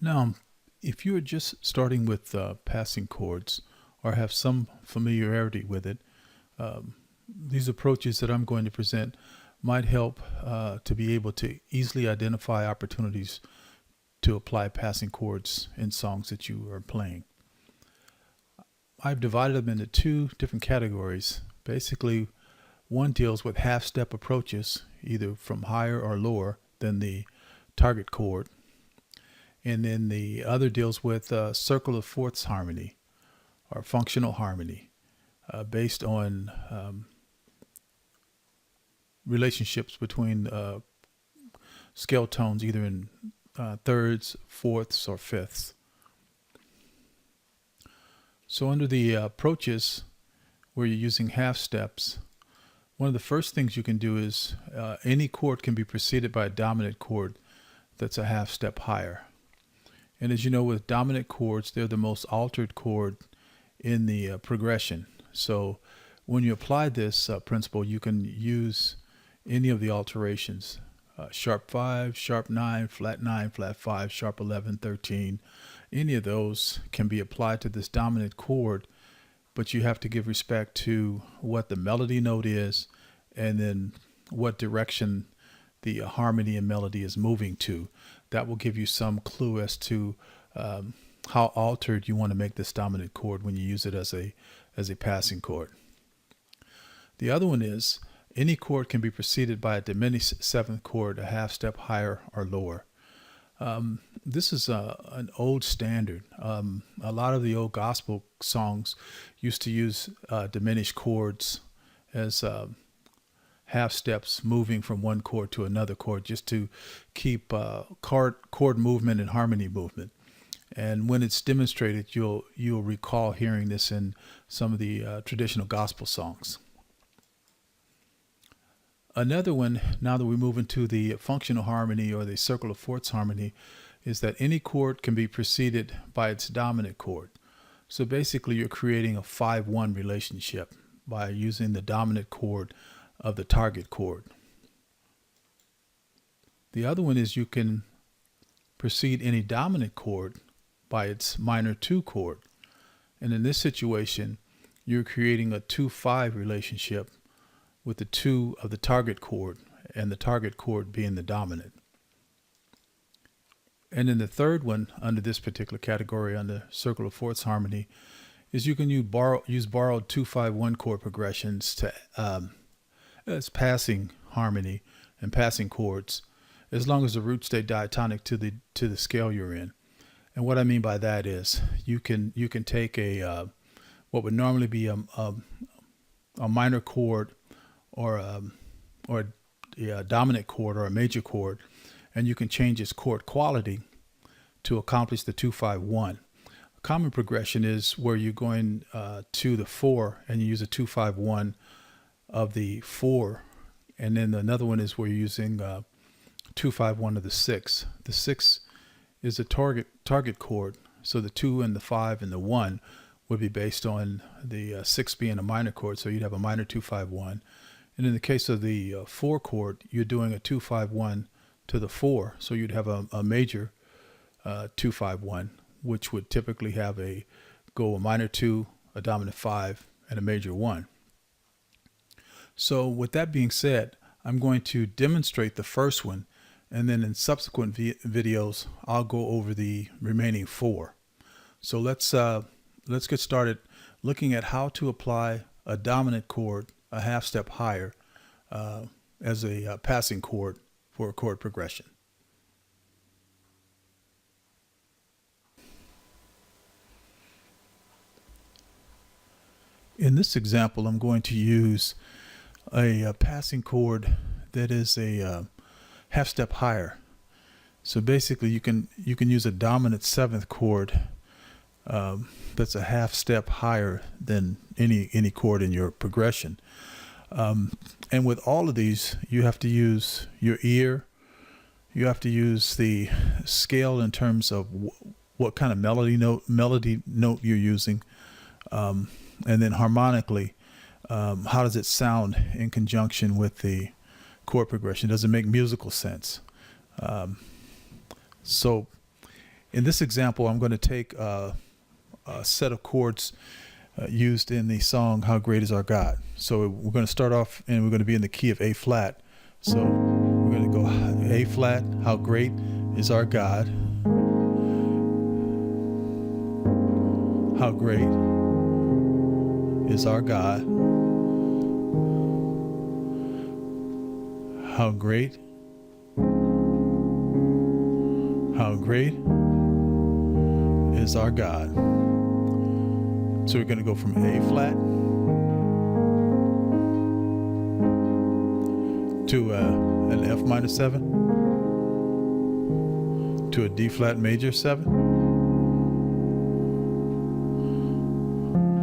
Now, if you are just starting with passing chords or have some familiarity with it, these approaches that I'm going to present might help to be able to easily identify opportunities to apply passing chords in songs that you are playing. I've divided them into two different categories. Basically, one deals with half-step approaches, either from higher or lower than the target chord. And then the other deals with circle of fourths harmony or functional harmony based on relationships between scale tones, either in thirds, fourths, or fifths. So under the approaches where you're using half steps, one of the first things you can do is any chord can be preceded by a dominant chord that's a half step higher. And as you know, with dominant chords, they're the most altered chord in the progression. So when you apply this principle, you can use any of the alterations. Sharp 5, sharp 9, flat 5, sharp 11, 13. Any of those can be applied to this dominant chord, but you have to give respect to what the melody note is and then what direction the harmony and melody is moving to. That will give you some clue as to how altered you want to make this dominant chord when you use it as a passing chord. The other one is any chord can be preceded by a diminished seventh chord, a half step higher or lower. This is an old standard. A lot of the old gospel songs used to use diminished chords as half steps moving from one chord to another chord just to keep chord movement and harmony movement. And when it's demonstrated, you'll recall hearing this in some of the traditional gospel songs. Another one, now that we move into the functional harmony or the circle of fourths harmony, is that any chord can be preceded by its dominant chord. So basically you're creating a 5-1 relationship by using the dominant chord of the target chord. The other one is you can precede any dominant chord by its minor 2 chord. And in this situation, you're creating a 2-5 relationship with the 2 of the target chord and the target chord being the dominant. And then the third one under this particular category, under circle of fourths harmony, is you can use borrowed 2-5-1 chord progressions to as passing harmony and passing chords, as long as the roots stay diatonic to the scale you're in. And what I mean by that is you can take a what would normally be a minor chord or a dominant chord or a major chord, and you can change its chord quality to accomplish the 2-5-1. A common progression is where you're going to the 4 and you use a 2-5-1 of the 4, and then another one is where you're using 2-5-1 of the 6. The 6 is a target chord, so the 2 and the 5 and the 1 would be based on the 6 being a minor chord, so you'd have a minor 2-5-1. And in the case of the 4 chord, you're doing a 2-5-1 to the 4, so you'd have a major 2-5-1, which would typically have a minor 2, a dominant 5, and a major 1. So with that being said, I'm going to demonstrate the first one, and then in subsequent videos, I'll go over the remaining 4. So let's get started looking at how to apply a dominant chord a half step higher as a passing chord for a chord progression. In this example, I'm going to use a passing chord that is a half step higher. So basically you can use a dominant 7th chord that's a half step higher than any chord in your progression. And with all of these, you have to use your ear. You have to use the scale in terms of what kind of melody note you're using, and then harmonically, how does it sound in conjunction with the chord progression? Does it make musical sense? So In this example, I'm going to take a set of chords used in the song How Great Is Our God. So we're going to start off and we're going to be in the key of A flat. So we're going to go A flat, how great is our God. How great is our God. How great is our God. So we're going to go from A flat to an F minor 7 to a D flat major 7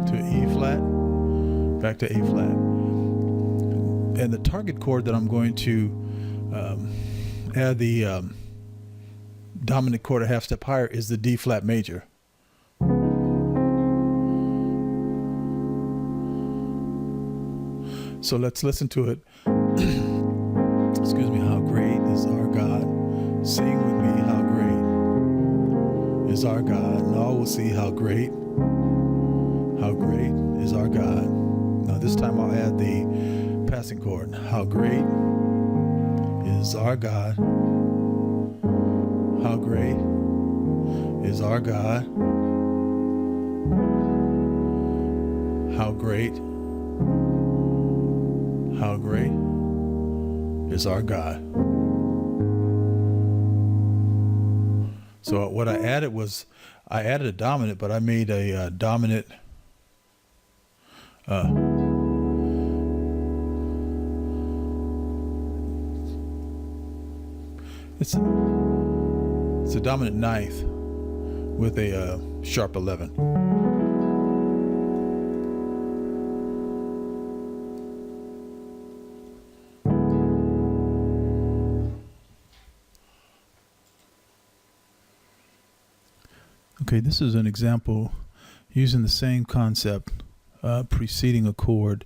to E flat back to A flat. And the target chord that I'm going to add the dominant chord a half step higher is the D flat major. So let's listen to it. Excuse me. How great is our God? Sing with me. How great is our God? And all will see how great is our God. Now this time I'll add the passing chord. How great is our God? How great is our God? How great is our God? So what I added was, I added a dominant, but I made a dominant it's a dominant ninth with a sharp 11. Okay, this is an example using the same concept, preceding a chord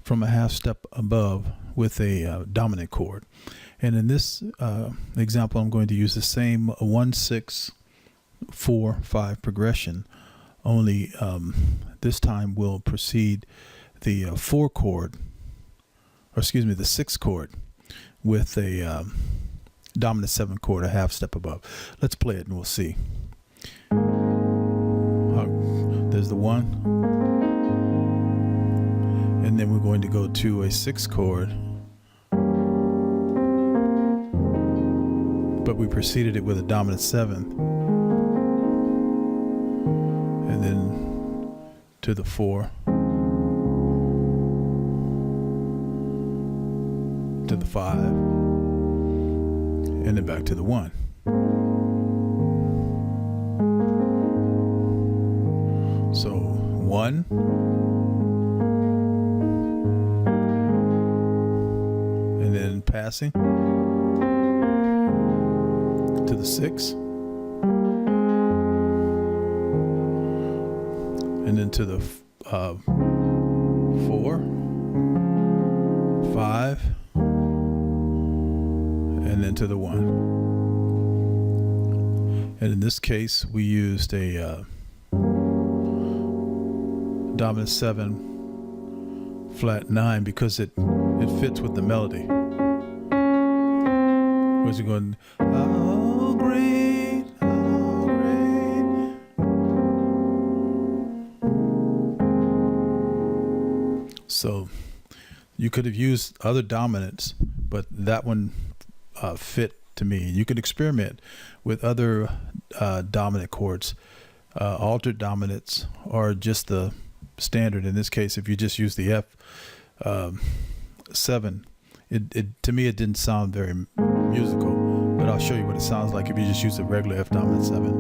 from a half step above with a dominant chord. And in this example, I'm going to use the same 1, 6, 4, 5 progression, only this time we'll precede the 4 chord, or excuse me, the 6 chord with a dominant 7 chord a half step above. Let's play it and we'll see. There's the 1, and then we're going to go to a 6 chord, but we preceded it with a dominant 7th, and then to the 4, to the 5, and then back to the 1. So 1, and then passing to the 6, and then to the 4, 5, and then to the 1. And in this case, we used a dominant 7 flat 9 because it fits with the melody. Where's it going? How great, how great. So you could have used other dominants, but that one fit to me. You can experiment with other dominant chords, altered dominants, or just the standard. In this case, if you just use the F 7, it to me it didn't sound very musical, but I'll show you what it sounds like if you just use a regular F dominant 7.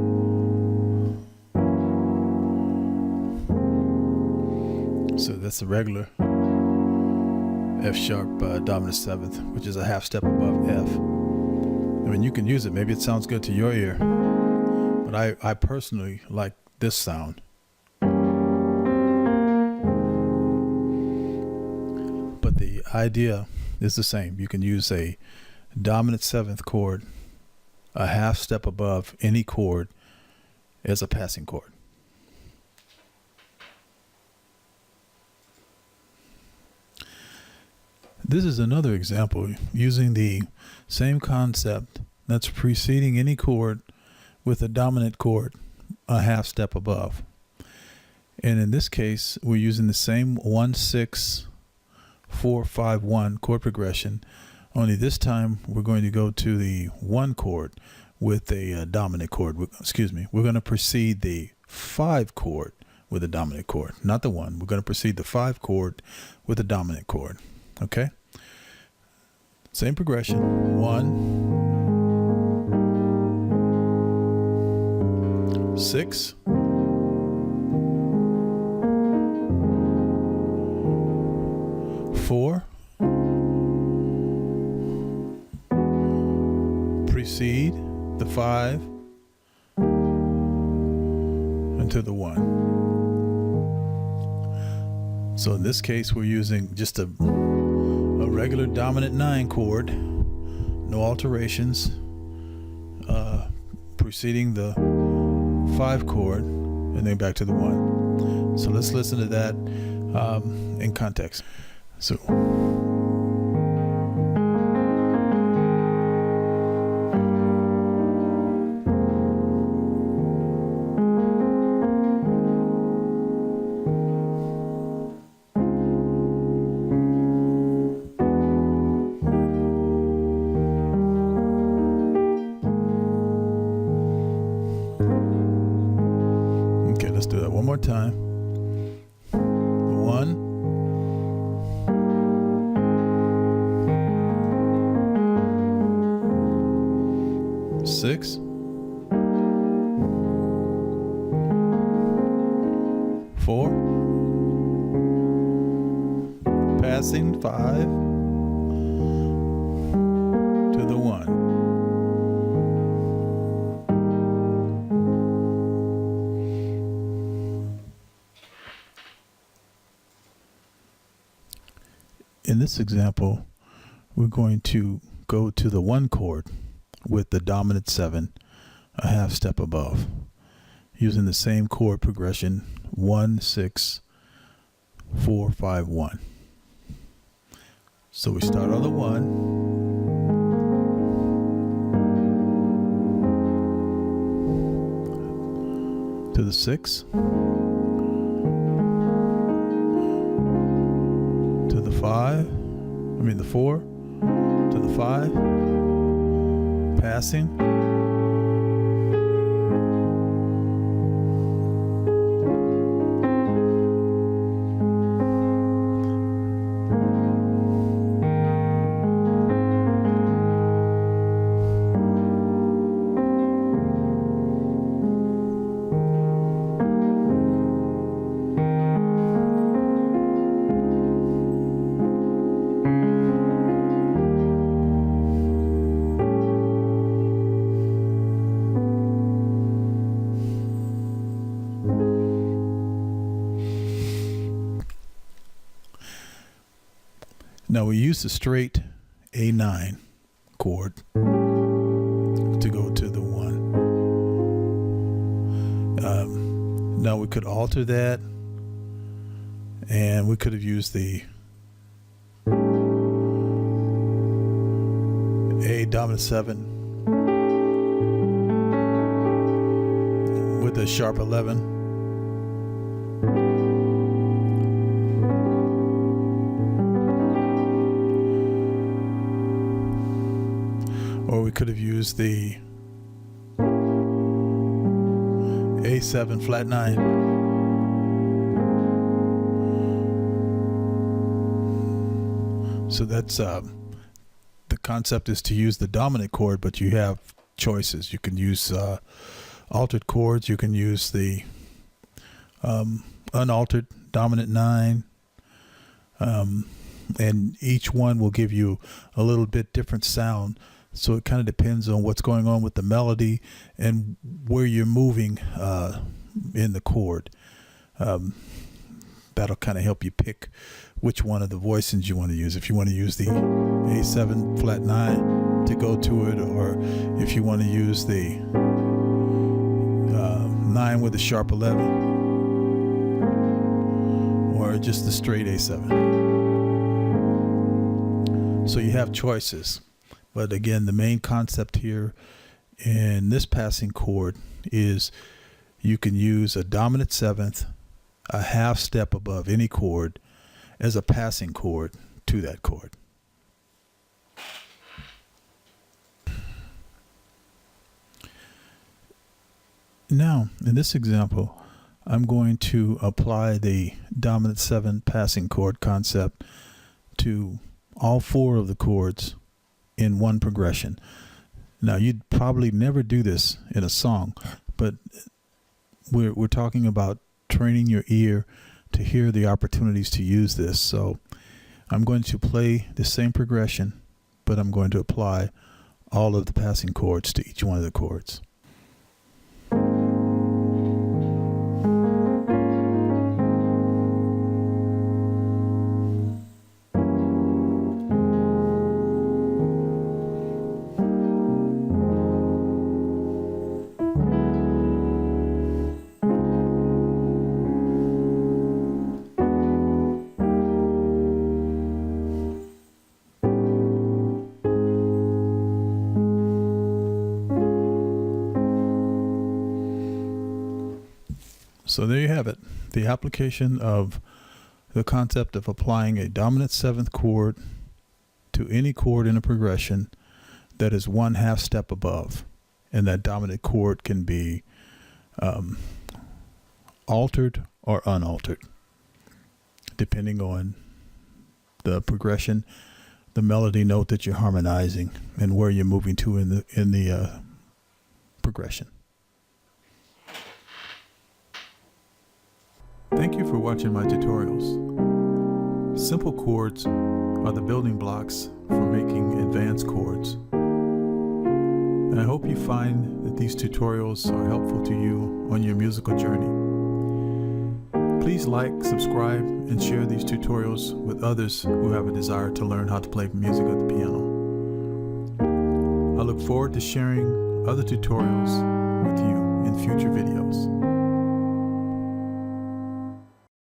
So that's the regular F sharp dominant 7th, which is a half step above F. I mean, you can use it. Maybe it sounds good to your ear, but I personally like this sound. But the idea is the same. You can use a dominant 7th chord a half step above any chord as a passing chord. This is another example using the same concept that's preceding any chord with a dominant chord a half step above. And in this case, we're using the same 1, 6, 4, 5, 1 chord progression, only this time we're going to go to the 1 chord with a dominant chord. We're going to precede the 5 chord with a dominant chord, not the 1. We're going to precede the 5 chord with a dominant chord. Okay? Same progression. 1, 6, 4, precede the 5 into the 1. So in this case, we're using just a regular dominant 9 chord, no alterations, preceding the 5 chord, and then back to the 1. So let's listen to that in context. So. Okay, let's do that one more time. 1, 6, 4, passing 5 to the 1. In this example, we're going to go to the 1 chord with the dominant 7 a half step above, using the same chord progression 1, 6, 4, 5, 1. So we start on the 1 to the 6 to the 4 to the 5, passing, Now we use the straight A9 chord to go to the 1. Now we could alter that, and we could have used the A dominant 7 with a sharp 11. Or we could have used the A7 flat 9. So that's the concept is to use the dominant chord, but you have choices. You can use altered chords. You can use the unaltered dominant 9. And each one will give you a little bit different sound. So it kind of depends on what's going on with the melody and where you're moving in the chord. That'll kind of help you pick which one of the voicings you want to use. If you want to use the A7 flat 9, to go to it, or if you want to use the 9 with a sharp 11, or just the straight A7. So you have choices, but again, the main concept here in this passing chord is you can use a dominant 7th, a half step above any chord, as a passing chord to that chord. Now, in this example, I'm going to apply the dominant 7 passing chord concept to all 4 of the chords in one progression. Now, you'd probably never do this in a song, but we're talking about training your ear to hear the opportunities to use this. So I'm going to play the same progression, but I'm going to apply all of the passing chords to each one of the chords. So there you have it, the application of the concept of applying a dominant 7th chord to any chord in a progression that is 1 half step above. And that dominant chord can be altered or unaltered, depending on the progression, the melody note that you're harmonizing, and where you're moving to in the progression. Thank you for watching my tutorials. Simple chords are the building blocks for making advanced chords. And I hope you find that these tutorials are helpful to you on your musical journey. Please like, subscribe, and share these tutorials with others who have a desire to learn how to play music at the piano. I look forward to sharing other tutorials with you in future videos.